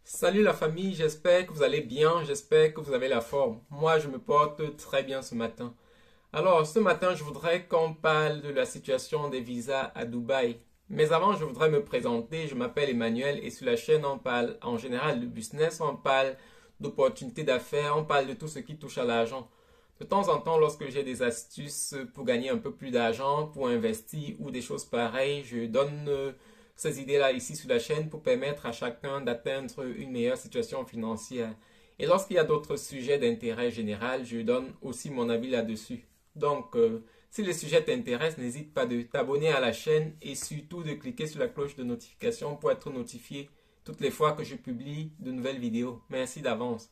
Salut la famille, j'espère que vous allez bien, j'espère que vous avez la forme. Moi, je me porte très bien ce matin. Alors, ce matin, je voudrais qu'on parle de la situation des visas à Dubaï. Mais avant, je voudrais me présenter. Je m'appelle Emmanuel et sur la chaîne, on parle en général de business, on parle d'opportunités d'affaires, on parle de tout ce qui touche à l'argent. De temps en temps, lorsque j'ai des astuces pour gagner un peu plus d'argent, pour investir ou des choses pareilles, je donne ces idées-là ici sur la chaîne pour permettre à chacun d'atteindre une meilleure situation financière. Et lorsqu'il y a d'autres sujets d'intérêt général, je donne aussi mon avis là-dessus. Donc, si le sujet t'intéresse, n'hésite pas de t'abonner à la chaîne et surtout de cliquer sur la cloche de notification pour être notifié toutes les fois que je publie de nouvelles vidéos. Merci d'avance.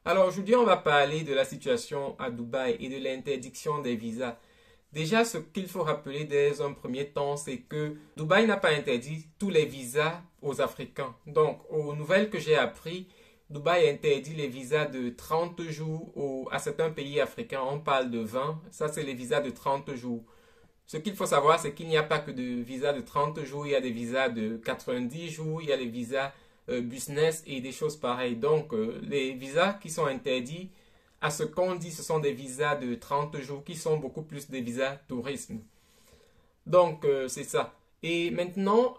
Alors aujourd'hui, on va parler de la situation à Dubaï et de l'interdiction des visas. Déjà, ce qu'il faut rappeler dès un premier temps, c'est que Dubaï n'a pas interdit tous les visas aux Africains. Donc, aux nouvelles que j'ai appris, Dubaï interdit les visas de 30 jours à certains pays africains. On parle de 20. Ça, c'est les visas de 30 jours. Ce qu'il faut savoir, c'est qu'il n'y a pas que de visas de 30 jours. Il y a des visas de 90 jours. Il y a les visas business et des choses pareilles. Donc, les visas qui sont interdits, à ce qu'on dit, ce sont des visas de 30 jours qui sont beaucoup plus des visas tourisme. Donc, c'est ça. Et maintenant,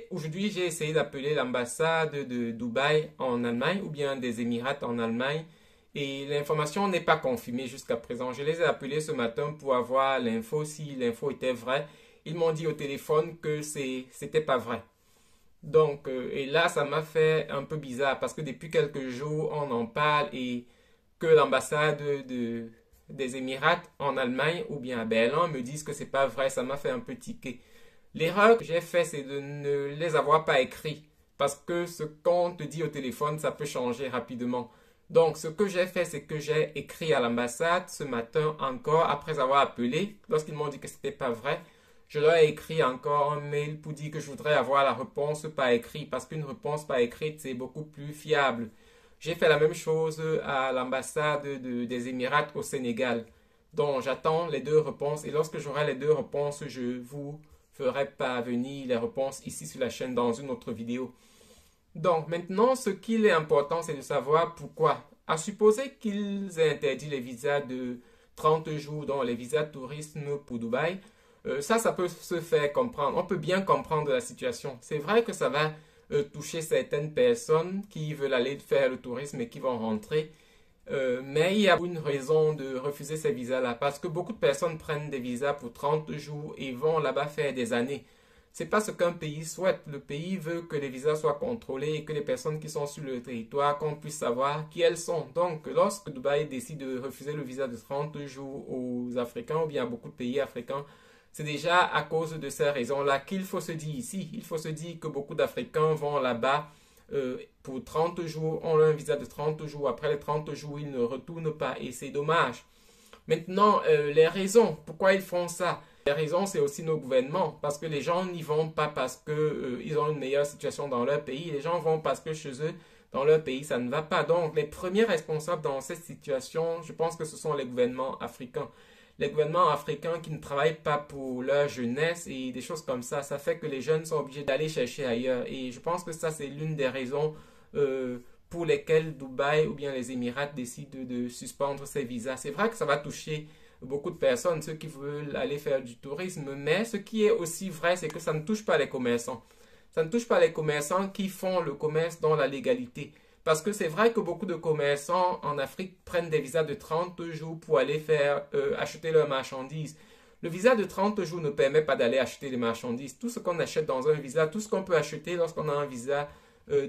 aujourd'hui, j'ai essayé d'appeler l'ambassade de Dubaï en Allemagne ou bien des Émirats en Allemagne. Et l'information n'est pas confirmée jusqu'à présent. Je les ai appelés ce matin pour avoir l'info, si l'info était vraie. Ils m'ont dit au téléphone que c'était pas vrai. Donc, et là, ça m'a fait un peu bizarre parce que depuis quelques jours, on en parle et que l'ambassade des Émirats en Allemagne ou bien à Berlin me disent que c'est pas vrai, ça m'a fait un peu tiquer. L'erreur que j'ai fait, c'est de ne les avoir pas écrits parce que ce qu'on te dit au téléphone, ça peut changer rapidement. Donc, ce que j'ai fait, c'est que j'ai écrit à l'ambassade ce matin encore après avoir appelé. Lorsqu'ils m'ont dit que c'était pas vrai, je leur ai écrit encore un mail pour dire que je voudrais avoir la réponse par écrit parce qu'une réponse par écrite, c'est beaucoup plus fiable. J'ai fait la même chose à l'ambassade des Émirats au Sénégal. Donc, j'attends les deux réponses et lorsque j'aurai les deux réponses, je vous ferai parvenir les réponses ici sur la chaîne dans une autre vidéo. Donc, maintenant, ce qu'il est important, c'est de savoir pourquoi. À supposer qu'ils aient interdit les visas de 30 jours, donc les visas de tourisme pour Dubaï, ça peut se faire comprendre. On peut bien comprendre la situation. C'est vrai que ça va toucher certaines personnes qui veulent aller faire le tourisme et qui vont rentrer. Mais il y a une raison de refuser ces visas-là. Parce que beaucoup de personnes prennent des visas pour 30 jours et vont là-bas faire des années. C'est pas ce qu'un pays souhaite. Le pays veut que les visas soient contrôlés et que les personnes qui sont sur le territoire, qu'on puisse savoir qui elles sont. Donc, lorsque Dubaï décide de refuser le visa de 30 jours aux Africains ou bien à beaucoup de pays africains, c'est déjà à cause de ces raisons-là qu'il faut se dire ici. Il faut se dire que beaucoup d'Africains vont là-bas pour 30 jours, ont un visa de 30 jours. Après les 30 jours, ils ne retournent pas et c'est dommage. Maintenant, les raisons, pourquoi ils font ça? Les raisons, c'est aussi nos gouvernements, parce que les gens n'y vont pas parce que ils ont une meilleure situation dans leur pays. Les gens vont parce que chez eux, dans leur pays, ça ne va pas. Donc, les premiers responsables dans cette situation, je pense que ce sont les gouvernements africains. Les gouvernements africains qui ne travaillent pas pour leur jeunesse et des choses comme ça fait que les jeunes sont obligés d'aller chercher ailleurs. Et je pense que ça, c'est l'une des raisons pour lesquelles Dubaï ou bien les Émirats décident de suspendre ces visas. C'est vrai que ça va toucher beaucoup de personnes, ceux qui veulent aller faire du tourisme, mais ce qui est aussi vrai, c'est que ça ne touche pas les commerçants. Ça ne touche pas les commerçants qui font le commerce dans la légalité. Parce que c'est vrai que beaucoup de commerçants en Afrique prennent des visas de 30 jours pour aller acheter leurs marchandises. Le visa de 30 jours ne permet pas d'aller acheter les marchandises. Tout ce qu'on achète dans un visa, tout ce qu'on peut acheter lorsqu'on a un visa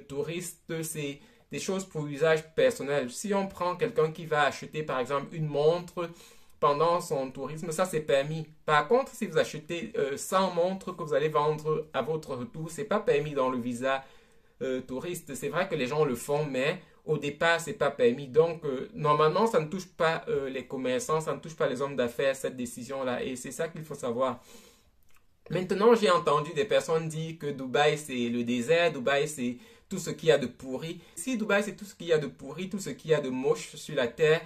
touriste, c'est des choses pour usage personnel. Si on prend quelqu'un qui va acheter par exemple une montre pendant son tourisme, ça c'est permis. Par contre, si vous achetez 100 montres que vous allez vendre à votre retour, c'est pas permis dans le visa touriste. C'est vrai que les gens le font, mais au départ, c'est pas permis. Donc, normalement, ça ne touche pas les commerçants, ça ne touche pas les hommes d'affaires, cette décision-là. Et c'est ça qu'il faut savoir. Maintenant, j'ai entendu des personnes dire que Dubaï, c'est le désert, Dubaï, c'est tout ce qu'il y a de pourri. Si Dubaï, c'est tout ce qu'il y a de pourri, tout ce qu'il y a de moche sur la terre,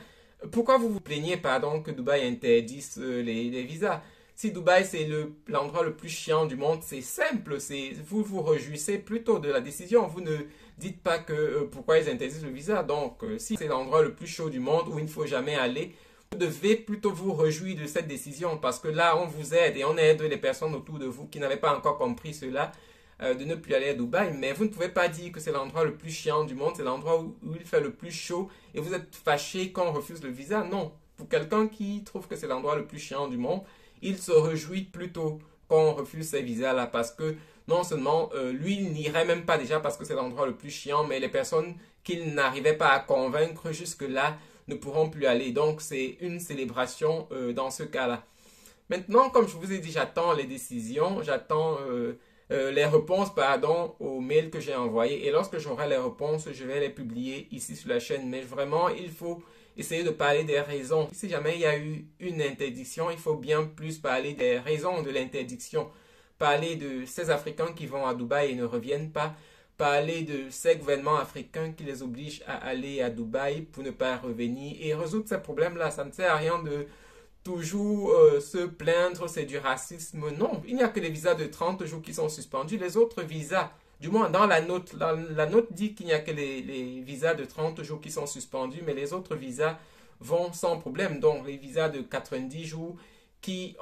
pourquoi vous vous plaignez, pardon, que Dubaï interdise les visas? Si Dubaï c'est l'endroit le plus chiant du monde, c'est simple, vous vous réjouissez plutôt de la décision, vous ne dites pas que pourquoi ils interdisent le visa. Donc si c'est l'endroit le plus chaud du monde où il ne faut jamais aller, vous devez plutôt vous réjouir de cette décision parce que là on vous aide et on aide les personnes autour de vous qui n'avaient pas encore compris cela de ne plus aller à Dubaï. Mais vous ne pouvez pas dire que c'est l'endroit le plus chiant du monde, c'est l'endroit où il fait le plus chaud et vous êtes fâché quand on refuse le visa. Non, pour quelqu'un qui trouve que c'est l'endroit le plus chiant du monde, il se réjouit plutôt qu'on refuse ces visas-là parce que non seulement lui, il n'irait même pas déjà parce que c'est l'endroit le plus chiant, mais les personnes qu'il n'arrivait pas à convaincre jusque-là ne pourront plus aller. Donc, c'est une célébration dans ce cas-là. Maintenant, comme je vous ai dit, j'attends les décisions, j'attends les réponses, pardon, aux mails que j'ai envoyés. Et lorsque j'aurai les réponses, je vais les publier ici sur la chaîne. Mais vraiment, il faut essayer de parler des raisons. Si jamais il y a eu une interdiction, il faut bien plus parler des raisons de l'interdiction. Parler de ces Africains qui vont à Dubaï et ne reviennent pas. Parler de ces gouvernements africains qui les obligent à aller à Dubaï pour ne pas revenir. Et résoudre ces problèmes-là, ça ne sert à rien de toujours se plaindre, c'est du racisme. Non, il n'y a que les visas de 30 jours qui sont suspendus. Les autres visas, du moins dans la note, la note dit qu'il n'y a que les visas de 30 jours qui sont suspendus, mais les autres visas vont sans problème. Donc les visas de 90 jours qui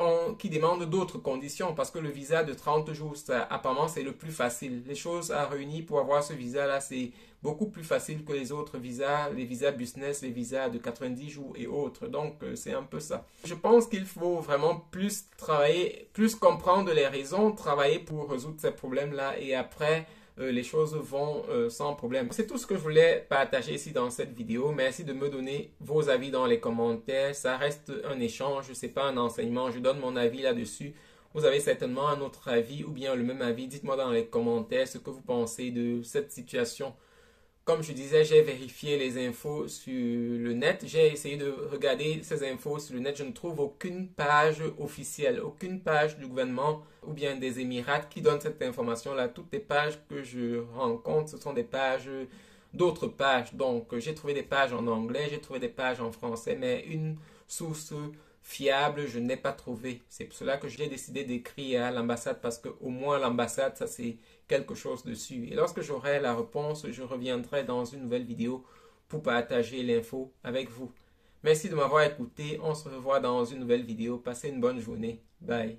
demandent d'autres conditions parce que le visa de 30 jours, ça, apparemment, c'est le plus facile. Les choses à réunir pour avoir ce visa-là, c'est beaucoup plus facile que les autres visas, les visas business, les visas de 90 jours et autres. Donc, c'est un peu ça. Je pense qu'il faut vraiment plus travailler, plus comprendre les raisons, travailler pour résoudre ces problèmes-là et après, les choses vont sans problème. C'est tout ce que je voulais partager ici dans cette vidéo. Merci de me donner vos avis dans les commentaires. Ça reste un échange, c'est pas un enseignement. Je donne mon avis là-dessus. Vous avez certainement un autre avis ou bien le même avis. Dites-moi dans les commentaires ce que vous pensez de cette situation. Comme je disais, j'ai vérifié les infos sur le net. J'ai essayé de regarder ces infos sur le net. Je ne trouve aucune page officielle, aucune page du gouvernement ou bien des Émirats qui donne cette information-là. Toutes les pages que je rencontre, ce sont des pages d'autres pages. Donc, j'ai trouvé des pages en anglais, j'ai trouvé des pages en français, mais une source fiable, je n'ai pas trouvé. C'est pour cela que j'ai décidé d'écrire à l'ambassade parce qu'au moins l'ambassade, ça c'est quelque chose dessus. Et lorsque j'aurai la réponse, je reviendrai dans une nouvelle vidéo pour partager l'info avec vous. Merci de m'avoir écouté. On se revoit dans une nouvelle vidéo. Passez une bonne journée. Bye.